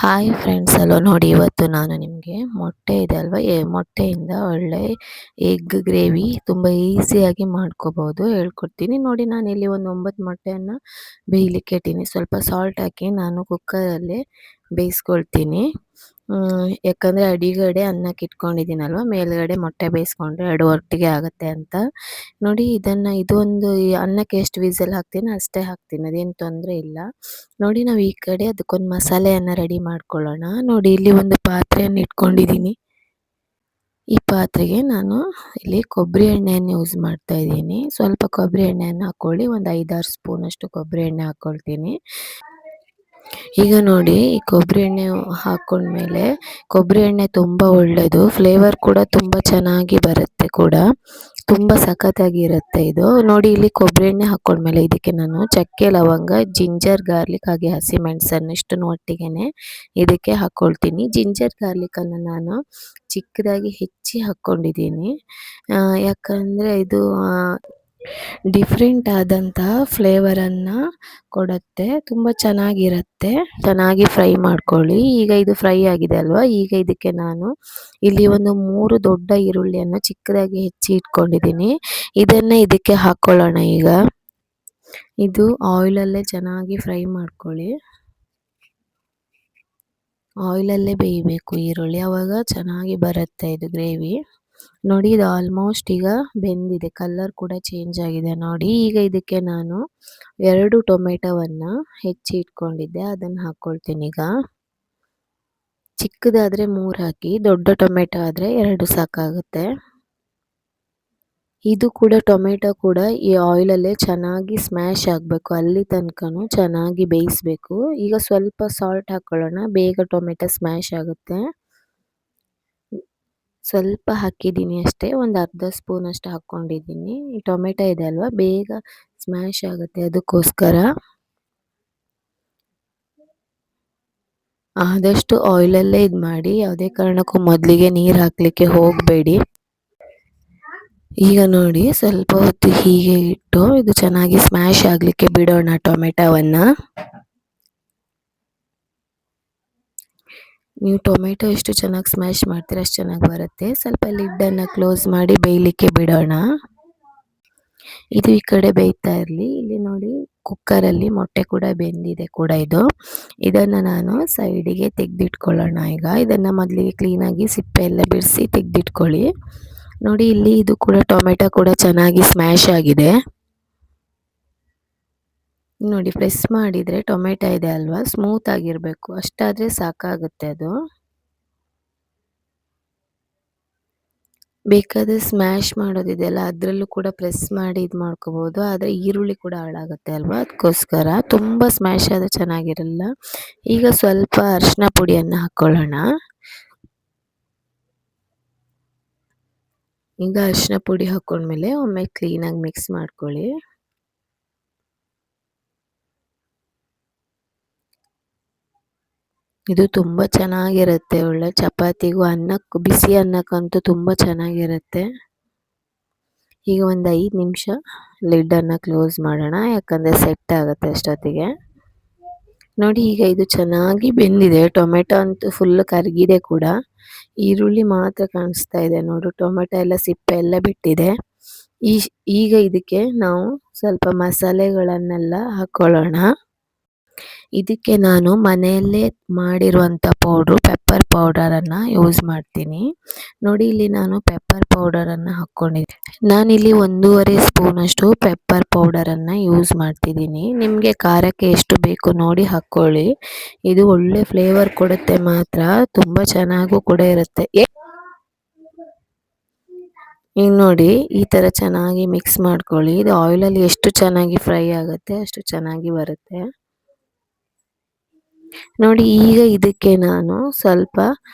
Hi friends, hello. ನೋಡಿ, ಇವತ್ತು ನಾನು ನಿಮಗೆ ಮೊಟ್ಟೆ ಇದೆ ಅಲ್ವಾ, ಮೊಟ್ಟೆಯಿಂದ ಒಳ್ಳೆ ಎಗ್ ಗ್ರೇವಿ ತುಂಬ ಈಸಿಯಾಗಿ ಮಾಡ್ಕೋಬೋದು ಹೇಳ್ಕೊಡ್ತೀನಿ. ನೋಡಿ, ನಾನಿಲ್ಲಿ ಒಂದು 9 ಮೊಟ್ಟೆಯನ್ನು ಬೇಯಲಿಕ್ಕೆ ಇಟ್ಟೀನಿ. ಸ್ವಲ್ಪ ಸಾಲ್ಟ್ ಹಾಕಿ ನಾನು ಕುಕ್ಕರಲ್ಲಿ ಬೇಯಿಸ್ಕೊಳ್ತೀನಿ. ಯಾಕಂದರೆ ಅಡಿಗಡೆ ಅನ್ನಕ್ಕೆ ಇಟ್ಕೊಂಡಿದ್ದೀನಲ್ವ, ಮೇಲ್ಗಡೆ ಮೊಟ್ಟೆ ಬೇಯಿಸ್ಕೊಂಡ್ರೆ ಎರಡು ಒಟ್ಟಿಗೆ ಆಗುತ್ತೆ ಅಂತ. ನೋಡಿ, ಇದೊಂದು ಈ ಅನ್ನಕ್ಕೆ ಎಷ್ಟು ವಿಸಲ್ ಹಾಕ್ತೀನಿ ಅಷ್ಟೇ ಹಾಕ್ತೀನಿ, ಅದೇನು ತೊಂದರೆ ಇಲ್ಲ. ನೋಡಿ, ನಾವು ಈ ಕಡೆ ಅದಕ್ಕೊಂದು ಮಸಾಲೆಯನ್ನು ರೆಡಿ ಮಾಡ್ಕೊಳ್ಳೋಣ. ನೋಡಿ, ಇಲ್ಲಿ ಒಂದು ಪಾತ್ರೆಯನ್ನು ಇಟ್ಕೊಂಡಿದ್ದೀನಿ. ಈ ಪಾತ್ರೆಗೆ ನಾನು ಇಲ್ಲಿ ಕೊಬ್ಬರಿ ಎಣ್ಣೆಯನ್ನು ಯೂಸ್ ಮಾಡ್ತಾ ಇದ್ದೀನಿ. ಸ್ವಲ್ಪ ಕೊಬ್ಬರಿ ಎಣ್ಣೆಯನ್ನು ಹಾಕ್ಕೊಳ್ಳಿ. ಒಂದು 5-6 ಸ್ಪೂನಷ್ಟು ಕೊಬ್ಬರಿ ಎಣ್ಣೆ ಹಾಕ್ಕೊಳ್ತೀನಿ. ಈಗ ನೋಡಿ, ಈ ಕೊಬ್ಬರಿ ಎಣ್ಣೆ ಹಾಕ್ಕೊಂಡ್ಮೇಲೆ, ಕೊಬ್ಬರಿ ಎಣ್ಣೆ ತುಂಬ ಒಳ್ಳೆಯದು, ಫ್ಲೇವರ್ ಕೂಡ ತುಂಬ ಚೆನ್ನಾಗಿ ಬರುತ್ತೆ ಕೂಡ, ತುಂಬ ಸಖತ್ತಾಗಿರುತ್ತೆ ಇದು. ನೋಡಿ, ಇಲ್ಲಿ ಕೊಬ್ಬರಿ ಎಣ್ಣೆ ಹಾಕ್ಕೊಂಡ್ಮೇಲೆ ಇದಕ್ಕೆ ನಾನು ಚಕ್ಕೆ, ಲವಂಗ, ಜಿಂಜರ್ ಗಾರ್ಲಿಕ್ ಹಾಗೆ ಹಸಿಮೆಣಸನ್ನು ಇಷ್ಟನ್ನು ಒಟ್ಟಿಗೆ ಇದಕ್ಕೆ ಹಾಕ್ಕೊಳ್ತೀನಿ. ಜಿಂಜರ್ ಗಾರ್ಲಿಕನ್ನು ನಾನು ಚಿಕ್ಕದಾಗಿ ಹೆಚ್ಚಿ ಹಾಕ್ಕೊಂಡಿದ್ದೀನಿ. ಯಾಕಂದರೆ ಇದು ಡಿಫ್ರೆಂಟ್ ಆದಂತಹ ಫ್ಲೇವರನ್ನು ಕೊಡುತ್ತೆ, ತುಂಬ ಚೆನ್ನಾಗಿರುತ್ತೆ. ಚೆನ್ನಾಗಿ ಫ್ರೈ ಮಾಡ್ಕೊಳ್ಳಿ. ಈಗ ಇದು ಫ್ರೈ ಆಗಿದೆ ಅಲ್ವಾ, ಈಗ ಇದಕ್ಕೆ ನಾನು ಇಲ್ಲಿ ಒಂದು 3 ದೊಡ್ಡ ಈರುಳ್ಳಿಯನ್ನು ಚಿಕ್ಕದಾಗಿ ಹೆಚ್ಚಿ ಇಟ್ಕೊಂಡಿದ್ದೀನಿ. ಇದನ್ನು ಇದಕ್ಕೆ ಹಾಕ್ಕೊಳ್ಳೋಣ. ಈಗ ಇದು ಆಯಿಲಲ್ಲೇ ಚೆನ್ನಾಗಿ ಫ್ರೈ ಮಾಡ್ಕೊಳ್ಳಿ. ಆಯಿಲಲ್ಲೇ ಬೇಯಬೇಕು ಈರುಳ್ಳಿ, ಆವಾಗ ಚೆನ್ನಾಗಿ ಬರುತ್ತೆ ಇದು ಗ್ರೇವಿ. ನೋಡಿ, ಇದು ಆಲ್ಮೋಸ್ಟ್ ಈಗ ಬೆಂದಿದೆ, ಕಲರ್ ಕೂಡ ಚೇಂಜ್ ಆಗಿದೆ ನೋಡಿ. ಈಗ ಇದಕ್ಕೆ ನಾನು 2 ಟೊಮೆಟೊವನ್ನು ಹೆಚ್ಚಿ ಇಟ್ಕೊಂಡಿದ್ದೆ, ಅದನ್ನು ಹಾಕ್ಕೊಳ್ತೀನಿ. ಈಗ ಚಿಕ್ಕದಾದರೆ 3 ಹಾಕಿ, ದೊಡ್ಡ ಟೊಮೆಟೊ ಆದರೆ 2 ಸಾಕಾಗುತ್ತೆ. ಇದು ಕೂಡ ಟೊಮೆಟೊ ಕೂಡ ಈ ಆಯಿಲಲ್ಲೇ ಚೆನ್ನಾಗಿ ಸ್ಮ್ಯಾಶ್ ಆಗಬೇಕು, ಅಲ್ಲಿ ತನಕನೂ ಚೆನ್ನಾಗಿ ಬೇಯಿಸಬೇಕು. ಈಗ ಸ್ವಲ್ಪ ಸಾಲ್ಟ್ ಹಾಕ್ಕೊಳ್ಳೋಣ, ಬೇಗ ಟೊಮೆಟೊ ಸ್ಮ್ಯಾಶ್ ಆಗುತ್ತೆ. ಸ್ವಲ್ಪ ಹಾಕಿದ್ದೀನಿ ಅಷ್ಟೇ, ಒಂದು ಅರ್ಧ ಸ್ಪೂನಷ್ಟು ಹಾಕ್ಕೊಂಡಿದ್ದೀನಿ. ಈ ಟೊಮೆಟೊ ಇದೆ ಅಲ್ವಾ, ಬೇಗ ಸ್ಮ್ಯಾಶ್ ಆಗುತ್ತೆ, ಅದಕ್ಕೋಸ್ಕರ ಆದಷ್ಟು ಆಯಿಲಲ್ಲೇ ಇದು ಮಾಡಿ. ಯಾವುದೇ ಕಾರಣಕ್ಕೂ ಮೊದಲಿಗೆ ನೀರು ಹಾಕಲಿಕ್ಕೆ ಹೋಗಬೇಡಿ. ಈಗ ನೋಡಿ, ಸ್ವಲ್ಪ ಹೊತ್ತು ಹೀಗೆ ಇಟ್ಟು ಇದು ಚೆನ್ನಾಗಿ ಸ್ಮ್ಯಾಶ್ ಆಗಲಿಕ್ಕೆ ಬಿಡೋಣ ಟೊಮೆಟೊವನ್ನು. ನೀವು ಟೊಮೆಟೊ ಎಷ್ಟು ಚೆನ್ನಾಗಿ ಸ್ಮ್ಯಾಶ್ ಮಾಡ್ತೀರ ಅಷ್ಟು ಚೆನ್ನಾಗಿ ಬರುತ್ತೆ. ಸ್ವಲ್ಪ ಲಿಡ್ಡನ್ನು ಕ್ಲೋಸ್ ಮಾಡಿ ಬೇಯಲಿಕ್ಕೆ ಬಿಡೋಣ. ಇದು ಈ ಕಡೆ ಬೇಯ್ತಾ ಇರಲಿ. ಇಲ್ಲಿ ನೋಡಿ, ಕುಕ್ಕರಲ್ಲಿ ಮೊಟ್ಟೆ ಕೂಡ ಬೆಂದಿದೆ ಕೂಡ ಇದು. ಇದನ್ನು ನಾನು ಸೈಡಿಗೆ ತೆಗೆದಿಟ್ಕೊಳ್ಳೋಣ. ಈಗ ಇದನ್ನು ಮೊದಲಿಗೆ ಕ್ಲೀನಾಗಿ ಸಿಪ್ಪೆ ಎಲ್ಲ ಬಿಡಿಸಿ ತೆಗೆದಿಟ್ಕೊಳ್ಳಿ. ನೋಡಿ, ಇಲ್ಲಿ ಇದು ಕೂಡ ಟೊಮೆಟೊ ಕೂಡ ಚೆನ್ನಾಗಿ ಸ್ಮ್ಯಾಶ್ ಆಗಿದೆ. ನೋಡಿ, ಪ್ರೆಸ್ ಮಾಡಿದರೆ ಟೊಮೆಟೊ ಇದೆ ಅಲ್ವಾ, ಸ್ಮೂತ್ ಆಗಿರಬೇಕು, ಅಷ್ಟಾದರೆ ಸಾಕಾಗುತ್ತೆ. ಅದು ಬೇಕಾದರೆ ಸ್ಮ್ಯಾಶ್ ಮಾಡೋದಿದೆಯಲ್ಲ, ಅದರಲ್ಲೂ ಕೂಡ ಪ್ರೆಸ್ ಮಾಡಿ ಇದು ಮಾಡ್ಕೋಬೋದು, ಆದರೆ ಈರುಳ್ಳಿ ಕೂಡ ಹಾಳಾಗುತ್ತೆ ಅಲ್ವಾ, ಅದಕ್ಕೋಸ್ಕರ ತುಂಬ ಸ್ಮ್ಯಾಶ್ ಆದರೆ ಚೆನ್ನಾಗಿರಲ್ಲ. ಈಗ ಸ್ವಲ್ಪ ಅರಿಶಿನ ಪುಡಿಯನ್ನು ಹಾಕ್ಕೊಳ್ಳೋಣ. ಈಗ ಅರಿಶಿನ ಪುಡಿ ಹಾಕ್ಕೊಂಡ್ಮೇಲೆ ಒಮ್ಮೆ ಕ್ಲೀನಾಗಿ ಮಿಕ್ಸ್ ಮಾಡ್ಕೊಳ್ಳಿ. ಇದು ತುಂಬ ಚೆನ್ನಾಗಿರುತ್ತೆ, ಒಳ್ಳೆ ಚಪಾತಿಗೂ ಅನ್ನಕ್ಕೂ ಬಿಸಿ ಅನ್ನಕ್ಕಂತೂ ತುಂಬ ಚೆನ್ನಾಗಿರುತ್ತೆ. ಈಗ ಒಂದು 5 ನಿಮಿಷ ಲಿಡ್ಡನ್ನು ಕ್ಲೋಸ್ ಮಾಡೋಣ, ಯಾಕಂದರೆ ಸೆಟ್ ಆಗುತ್ತೆ ಅಷ್ಟೊತ್ತಿಗೆ. ನೋಡಿ, ಈಗ ಇದು ಚೆನ್ನಾಗಿ ಬೆಂದಿದೆ. ಟೊಮೆಟೊ ಅಂತೂ ಫುಲ್ ಕರಗಿದೆ ಕೂಡ, ಈರುಳ್ಳಿ ಮಾತ್ರ ಕಾಣಿಸ್ತಾ ಇದೆ. ನೋಡು, ಟೊಮೆಟೊ ಎಲ್ಲ ಸಿಪ್ಪೆ ಎಲ್ಲ ಬಿಟ್ಟಿದೆ. ಈಗ ಇದಕ್ಕೆ ನಾವು ಸ್ವಲ್ಪ ಮಸಾಲೆಗಳನ್ನೆಲ್ಲ ಹಾಕ್ಕೊಳ್ಳೋಣ. ಇದಕ್ಕೆ ನಾನು ಮನೆಯಲ್ಲೇ ಮಾಡಿರುವಂಥ ಪೌಡ್ರು, ಪೆಪ್ಪರ್ ಪೌಡರನ್ನು ಯೂಸ್ ಮಾಡ್ತೀನಿ. ನೋಡಿ, ಇಲ್ಲಿ ನಾನು ಪೆಪ್ಪರ್ ಪೌಡರನ್ನು ಹಾಕ್ಕೊಂಡಿದ್ದೀನಿ. ನಾನಿಲ್ಲಿ 1.5 ಸ್ಪೂನಷ್ಟು ಪೆಪ್ಪರ್ ಪೌಡರನ್ನು ಯೂಸ್ ಮಾಡ್ತಿದ್ದೀನಿ. ನಿಮಗೆ ಖಾರಕ್ಕೆ ಎಷ್ಟು ಬೇಕು ನೋಡಿ ಹಾಕ್ಕೊಳ್ಳಿ. ಇದು ಒಳ್ಳೆ ಫ್ಲೇವರ್ ಕೊಡುತ್ತೆ ಮಾತ್ರ, ತುಂಬ ಚೆನ್ನಾಗೂ ಕೂಡ ಇರುತ್ತೆ. ಈಗ ನೋಡಿ, ಈ ಥರ ಚೆನ್ನಾಗಿ ಮಿಕ್ಸ್ ಮಾಡ್ಕೊಳ್ಳಿ. ಇದು ಆಯಿಲಲ್ಲಿ ಎಷ್ಟು ಚೆನ್ನಾಗಿ ಫ್ರೈ ಆಗುತ್ತೆ ಅಷ್ಟು ಚೆನ್ನಾಗಿ ಬರುತ್ತೆ. ನೋಡಿ, ಈಗ ಇದಕ್ಕೆ ನಾನು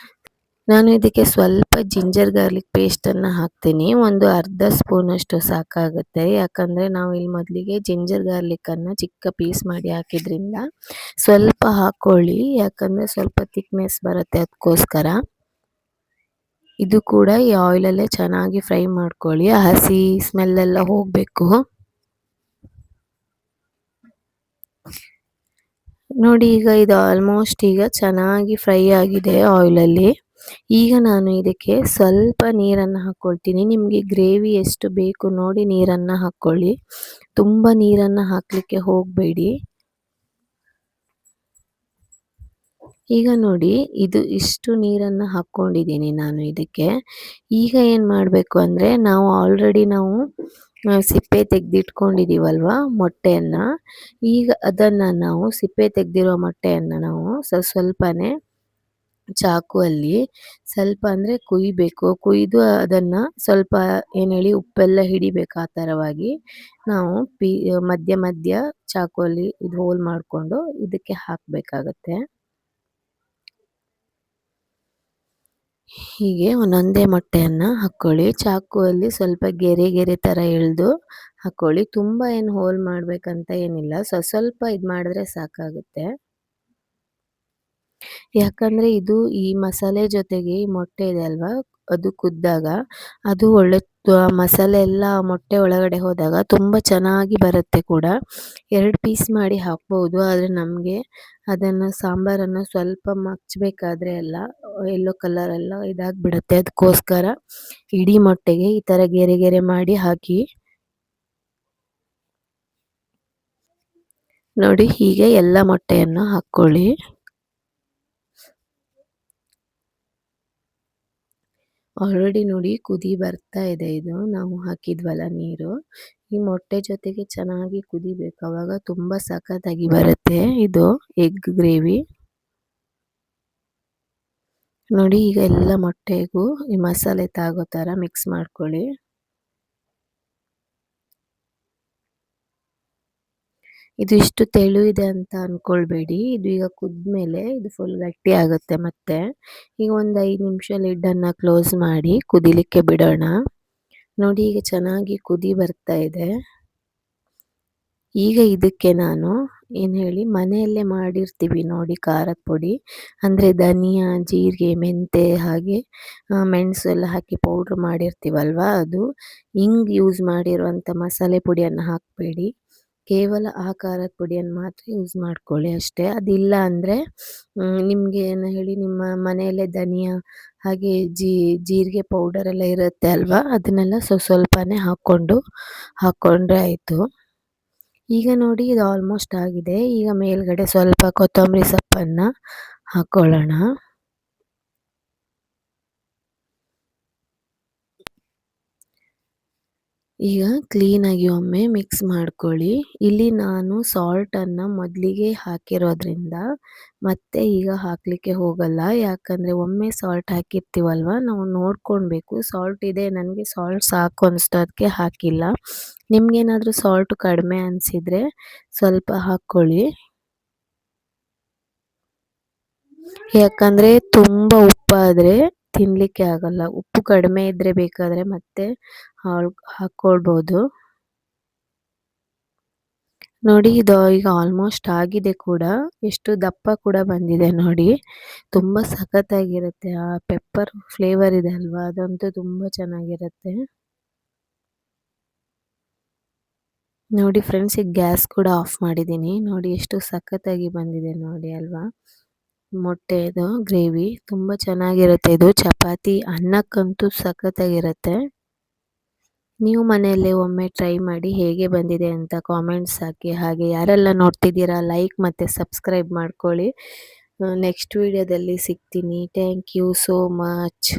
ಇದಕ್ಕೆ ಸ್ವಲ್ಪ ಜಿಂಜರ್ ಗಾರ್ಲಿಕ್ ಪೇಸ್ಟನ್ನು ಹಾಕ್ತೀನಿ. ಒಂದು ಅರ್ಧ ಸ್ಪೂನಷ್ಟು ಸಾಕಾಗುತ್ತೆ, ಯಾಕಂದರೆ ನಾವು ಇಲ್ಲಿ ಮೊದಲಿಗೆ ಜಿಂಜರ್ ಗಾರ್ಲಿಕ್ಕನ್ನು ಚಿಕ್ಕ ಪೀಸ್ ಮಾಡಿ ಹಾಕಿದ್ರಿಂದ ಸ್ವಲ್ಪ ಹಾಕ್ಕೊಳ್ಳಿ, ಯಾಕಂದರೆ ಸ್ವಲ್ಪ ಥಿಕ್ನೆಸ್ ಬರುತ್ತೆ, ಅದಕ್ಕೋಸ್ಕರ. ಇದು ಕೂಡ ಈ ಆಯಿಲಲ್ಲೇ ಚೆನ್ನಾಗಿ ಫ್ರೈ ಮಾಡ್ಕೊಳ್ಳಿ, ಹಸಿ ಸ್ಮೆಲ್ಲೆಲ್ಲ ಹೋಗಬೇಕು. ನೋಡಿ ಈಗ ಇದು ಆಲ್ಮೋಸ್ಟ್ ಈಗ ಚೆನ್ನಾಗಿ ಫ್ರೈ ಆಗಿದೆ ಆಯಿಲಲ್ಲಿ. ಈಗ ನಾನು ಇದಕ್ಕೆ ಸ್ವಲ್ಪ ನೀರನ್ನು ಹಾಕ್ಕೊಳ್ತೀನಿ. ನಿಮಗೆ ಗ್ರೇವಿ ಎಷ್ಟು ಬೇಕು ನೋಡಿ ನೀರನ್ನು ಹಾಕ್ಕೊಳ್ಳಿ. ತುಂಬ ನೀರನ್ನು ಹಾಕಲಿಕ್ಕೆ ಹೋಗಬೇಡಿ. ಈಗ ನೋಡಿ ಇದು ಇಷ್ಟು ನೀರನ್ನು ಹಾಕ್ಕೊಂಡಿದ್ದೀನಿ ನಾನು ಇದಕ್ಕೆ. ಈಗ ಏನು ಮಾಡಬೇಕು ಅಂದರೆ ನಾವು ಸಿಪ್ಪೆ ತೆಗೆದಿಟ್ಕೊಂಡಿದ್ದೀವಲ್ವ ಮೊಟ್ಟೆಯನ್ನು, ಈಗ ಅದನ್ನು ನಾವು ಸಿಪ್ಪೆ ತೆಗೆದಿರೋ ಮೊಟ್ಟೆಯನ್ನು ನಾವು ಸ್ವಲ್ಪನೇ ಚಾಕುವಲ್ಲಿ ಸ್ವಲ್ಪ ಅಂದರೆ ಕುಯ್ದು ಅದನ್ನು ಸ್ವಲ್ಪ ಏನು ಹೇಳಿ ಉಪ್ಪೆಲ್ಲ ಹಿಡಿಬೇಕು. ಆ ಥರವಾಗಿ ನಾವು ಮಧ್ಯ ಮಧ್ಯ ಚಾಕುವಲ್ಲಿ ಇದು ಹೋಲ್ ಮಾಡಿಕೊಂಡು ಇದಕ್ಕೆ ಹಾಕಬೇಕಾಗತ್ತೆ. ಹೀಗೆ ಒಂದೊಂದೇ ಮೊಟ್ಟೆಯನ್ನು ಹಾಕ್ಕೊಳ್ಳಿ. ಚಾಕುವಲ್ಲಿ ಸ್ವಲ್ಪ ಗೆರೆ ಥರ ಎಳೆದು ಹಾಕ್ಕೊಳ್ಳಿ. ತುಂಬ ಏನು ಹೋಲ್ ಮಾಡಬೇಕಂತ ಏನಿಲ್ಲ, ಸ್ವಲ್ಪ ಇದು ಮಾಡಿದ್ರೆ ಸಾಕಾಗುತ್ತೆ. ಯಾಕಂದರೆ ಇದು ಈ ಮಸಾಲೆ ಜೊತೆಗೆ ಈ ಮೊಟ್ಟೆ ಇದೆ ಅಲ್ವಾ, ಅದು ಕುದ್ದಾಗ ಅದು ಒಳ್ಳೆ ಮಸಾಲೆ ಎಲ್ಲ ಮೊಟ್ಟೆ ಒಳಗಡೆ ಹೋದಾಗ ತುಂಬ ಚೆನ್ನಾಗಿ ಬರುತ್ತೆ ಕೂಡ. 2 ಪೀಸ್ ಮಾಡಿ ಹಾಕ್ಬೋದು, ಆದರೆ ನಮಗೆ ಅದನ್ನು ಸಾಂಬಾರನ್ನು ಸ್ವಲ್ಪ ಮಚ್ಚಬೇಕಾದ್ರೆ ಎಲ್ಲ ಯೆಲ್ಲೋ ಕಲರ್ ಎಲ್ಲ ಇದಾಗಿಬಿಡುತ್ತೆ. ಅದಕ್ಕೋಸ್ಕರ ಇಡೀ ಮೊಟ್ಟೆಗೆ ಈ ಥರ ಗೆರೆ ಮಾಡಿ ಹಾಕಿ. ನೋಡಿ ಹೀಗೆ ಎಲ್ಲ ಮೊಟ್ಟೆಯನ್ನು ಹಾಕ್ಕೊಳ್ಳಿ. ಆಲ್ರೆಡಿ ನೋಡಿ ಕುದಿ ಬರ್ತಾ ಇದೆ. ಇದು ನಾವು ಹಾಕಿದ್ವಲ್ಲ ನೀರು, ಈ ಮೊಟ್ಟೆ ಜೊತೆಗೆ ಚೆನ್ನಾಗಿ ಕುದಿಬೇಕು, ಆವಾಗ ತುಂಬ ಸಖತ್ತಾಗಿ ಬರುತ್ತೆ ಇದು ಎಗ್ ಗ್ರೇವಿ. ನೋಡಿ ಈಗ ಎಲ್ಲ ಮೊಟ್ಟೆಗೂ ಈ ಮಸಾಲೆ ತಾಗೋ ಥರ ಮಿಕ್ಸ್ ಮಾಡ್ಕೊಳ್ಳಿ. ಇದು ಇಷ್ಟು ತೆಳು ಇದೆ ಅಂತ ಅಂದ್ಕೊಳ್ಬೇಡಿ, ಇದು ಈಗ ಕುದ್ಮೇಲೆ ಇದು ಫುಲ್ ಗಟ್ಟಿ ಆಗುತ್ತೆ. ಮತ್ತೆ ಈಗ ಒಂದು 5 ನಿಮಿಷ ಲಿಡ್ಡನ್ನು ಕ್ಲೋಸ್ ಮಾಡಿ ಕುದಿಲಿಕ್ಕೆ ಬಿಡೋಣ. ನೋಡಿ ಈಗ ಚೆನ್ನಾಗಿ ಕುದಿ ಬರ್ತಾ ಇದೆ. ಈಗ ಇದಕ್ಕೆ ನಾನು ಏನು ಹೇಳಿ ಮನೆಯಲ್ಲೇ ಮಾಡಿರ್ತೀವಿ ನೋಡಿ ಖಾರದ ಪುಡಿ, ಅಂದರೆ ಧನಿಯಾ, ಜೀರಿಗೆ, ಮೆಂತೆ ಹಾಗೆ ಮೆಣಸು ಎಲ್ಲ ಹಾಕಿ ಪೌಡ್ರ್ ಮಾಡಿರ್ತೀವಲ್ವ, ಅದು ಹಿಂಗೆ ಯೂಸ್ ಮಾಡಿರುವಂಥ ಮಸಾಲೆ ಪುಡಿಯನ್ನು ಹಾಕಬೇಡಿ. ಕೇವಲ ಆ ಖಾರದ ಪುಡಿಯನ್ನು ಮಾತ್ರ ಯೂಸ್ ಮಾಡ್ಕೊಳ್ಳಿ ಅಷ್ಟೇ. ಅದಿಲ್ಲ ಅಂದರೆ ನಿಮಗೆ ಏನು ಹೇಳಿ ನಿಮ್ಮ ಮನೆಯಲ್ಲೇ ಧನಿಯಾ ಹಾಗೆ ಜೀರಿಗೆ ಪೌಡರ್ ಎಲ್ಲ ಇರುತ್ತೆ ಅಲ್ವಾ, ಅದನ್ನೆಲ್ಲ ಸ್ವಲ್ಪನೇ ಹಾಕ್ಕೊಂಡ್ರೆ ಆಯಿತು. ಈಗ ನೋಡಿ ಇದು ಆಲ್ಮೋಸ್ಟ್ ಆಗಿದೆ. ಈಗ ಮೇಲ್ಗಡೆ ಸ್ವಲ್ಪ ಕೊತ್ತಂಬರಿ ಸೊಪ್ಪನ್ನು ಹಾಕ್ಕೊಳ್ಳೋಣ. ಈಗ ಕ್ಲೀನಾಗಿ ಒಮ್ಮೆ ಮಿಕ್ಸ್ ಮಾಡ್ಕೊಳ್ಳಿ. ಇಲ್ಲಿ ನಾನು ಸಾಲ್ಟನ್ನು ಮೊದಲಿಗೆ ಹಾಕಿರೋದ್ರಿಂದ ಮತ್ತೆ ಈಗ ಹಾಕಲಿಕ್ಕೆ ಹೋಗಲ್ಲ. ಯಾಕಂದರೆ ಒಮ್ಮೆ ಸಾಲ್ಟ್ ಹಾಕಿರ್ತೀವಲ್ವ, ನಾವು ನೋಡ್ಕೊಳ್ಬೇಕು. ಸಾಲ್ಟ್ ಇದೆ, ನನಗೆ ಸಾಲ್ಟ್ ಸಾಕು ಅನಿಸ್ತು, ಅದಕ್ಕೆ ಹಾಕಿಲ್ಲ. ನಿಮಗೇನಾದರೂ ಸಾಲ್ಟ್ ಕಡಿಮೆ ಅನಿಸಿದರೆ ಸ್ವಲ್ಪ ಹಾಕ್ಕೊಳ್ಳಿ. ಯಾಕಂದರೆ ತುಂಬ ಉಪ್ಪಾದರೆ ತಿನ್ನಲಿಕ್ಕೆ ಆಗಲ್ಲ. ಉಪ್ಪು ಕಡಿಮೆ ಇದ್ದರೆ ಬೇಕಾದರೆ ಮತ್ತೆ ಹಾಕ್ಕೊಳ್ಬೋದು. ನೋಡಿ ಇದು ಈಗ ಆಲ್ಮೋಸ್ಟ್ ಆಗಿದೆ ಕೂಡ, ಎಷ್ಟು ದಪ್ಪ ಕೂಡ ಬಂದಿದೆ ನೋಡಿ. ತುಂಬ ಸಖತ್ತಾಗಿರುತ್ತೆ. ಆ ಪೆಪ್ಪರ್ ಫ್ಲೇವರ್ ಇದೆ ಅಲ್ವಾ, ಅದಂತೂ ತುಂಬ ಚೆನ್ನಾಗಿರುತ್ತೆ. ನೋಡಿ ಫ್ರೆಂಡ್ಸ್, ಈಗ ಗ್ಯಾಸ್ ಕೂಡ ಆಫ್ ಮಾಡಿದ್ದೀನಿ. ನೋಡಿ ಎಷ್ಟು ಸಖತ್ತಾಗಿ ಬಂದಿದೆ ನೋಡಿ ಅಲ್ವಾ. ಮೊಟ್ಟೆದು ಗ್ರೇವಿ ತುಂಬ ಚೆನ್ನಾಗಿರುತ್ತೆ. ಇದು ಚಪಾತಿ ಅನ್ನಕ್ಕಂತೂ ಸಖತ್ತಾಗಿರುತ್ತೆ. ನೀವು ಮನೆಯಲ್ಲೇ ಒಮ್ಮೆ ಟ್ರೈ ಮಾಡಿ ಹೇಗೆ ಬಂದಿದೆ ಅಂತ ಕಾಮೆಂಟ್ಸ್ ಹಾಕಿ. ಹಾಗೆ ಯಾರೆಲ್ಲ ನೋಡ್ತಿದ್ದೀರಾ ಲೈಕ್ ಮತ್ತು ಸಬ್ಸ್ಕ್ರೈಬ್ ಮಾಡ್ಕೊಳ್ಳಿ. ನೆಕ್ಸ್ಟ್ ವಿಡಿಯೋದಲ್ಲಿ ಸಿಗ್ತೀನಿ. Thank you so much.